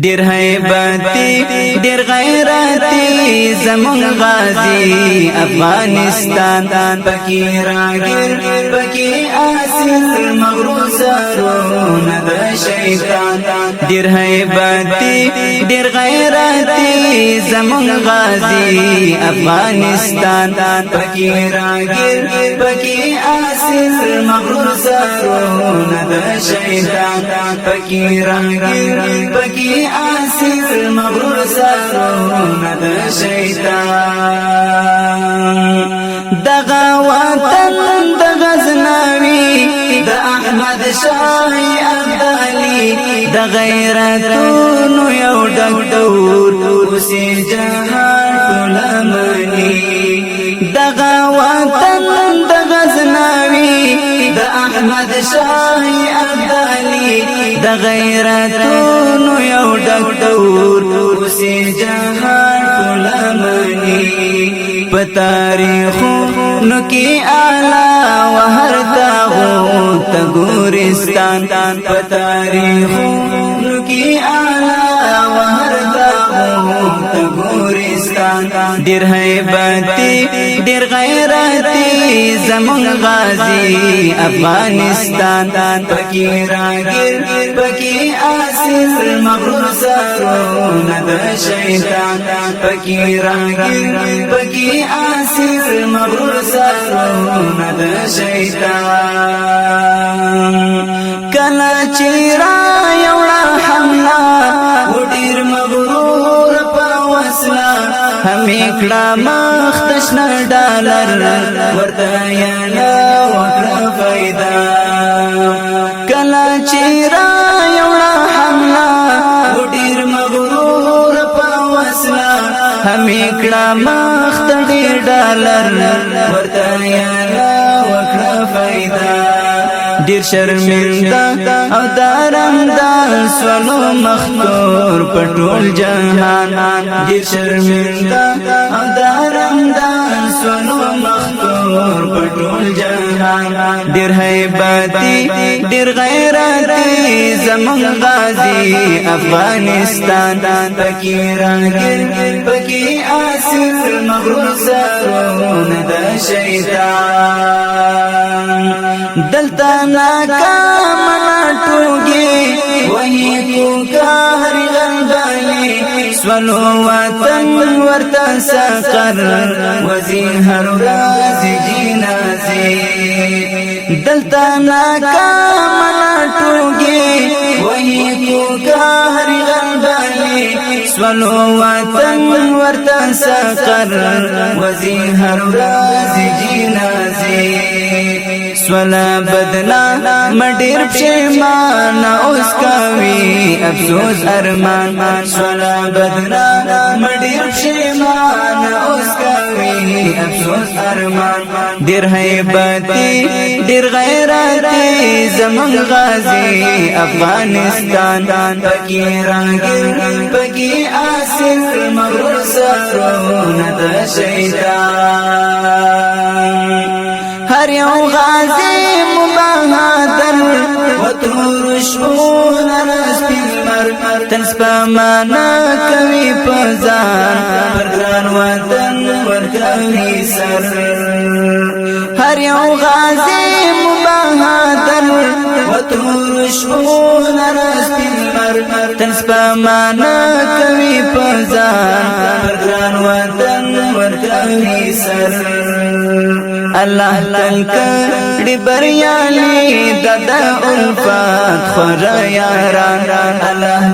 ډیر هیبتی ډیر غیرتی زمون غازی افغانستان پکی راگیر پکی آسر مغرور سرون د شیطان ډیر هیبتی ډیر غیرتی زمون غازی افغانستان پکی راگیر پکی آسر مغرور سرون د شیطان پکی راگیر پکی آسر مغرور سرون د شیطان دغه وطن د غزنوی د احمد شاه ابدالي د غیرتونو یو ډکټور اوسې جهان ټول مني دغه وطن د غزنوی د احمد شاه ابدالي د غیرتونو یو ډکټور اوسې جهان ټول مني په تاریخونو کې اعلی وهر تاغوت ګورستان په تاریخونو کې اعلی وهر تاغوت ګورستان ډیر هیبتی ډیر غیرتی زمون غازی افغانستان پکی راگیر پکی آسر مغرور سرون د شیطان پکی راگیر پکی آسر مغرور سرون د شیطان کلا چیرا یوڑا حملہ وڈیر مغرور پا وصلہ ہمیں کڑا مختشن ڈالر وردایانا وکڑا فائدہ کلا چیرا یوڑا حملہ وڈیر مغرور پا وصلہ ہمیں کڑا مختشن ڈالر وردایانا وکڑا فائدہ ډیر شرمنده او دارنده سولو مختور پټول جهان ډیر شرمنده او دارنده سولو مختور پټول جهان ډیر هیبتی ډیر غیرتی زمون غازی افغانستان پکی راگیر پکی آسر مغرور سرون د شیطان دلتا ناکام ناٹوگی وہی کو کاری غلبالی سولو وطن ورتا سقر وزی ہر راز جینازی دلتا ناکام ناٹوگی وہی کو کاری غلبالی سولو وطن ورتا سقر وزی ہر راز جینازی سولا بدلا مډیر پښیمان اوس کوي افسوس ارمان سولا بدلا مډیر پښیمان اوس کوي افسوس ارمان ډیر هیبتی ډیر غیرتی زمون غازی افغانستان پکی راگیر پکی آسر مغرور سرون د شیطان هر یو غازی مبهدل و تور شون رسپیل مر تنسپامانا کوي پزان پر ګران وطن ورکوي سر هر یو غازی مبهدل و تور شون رسپیل مر تنسپامانا کوي پزان پر ګران وطن ورکوي سر الله تلک بریالی دادا الفات خور یاران الله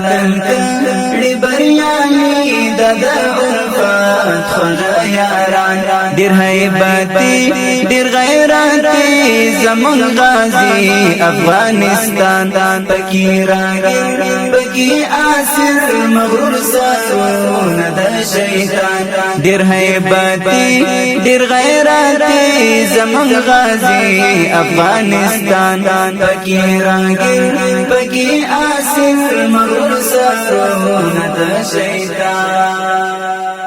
تلک بریالی دادا الفات خور یاران ډیر هیبتی ډیر غیرتی زمون غازی افغانستان پکی راگیر پکی آسر مغرور سرون د شیطان ډیر هیبتی ډیر غیرتی زمون غازی افغانستان پکی راگیر پکی آسر مغرور سرون د شیطان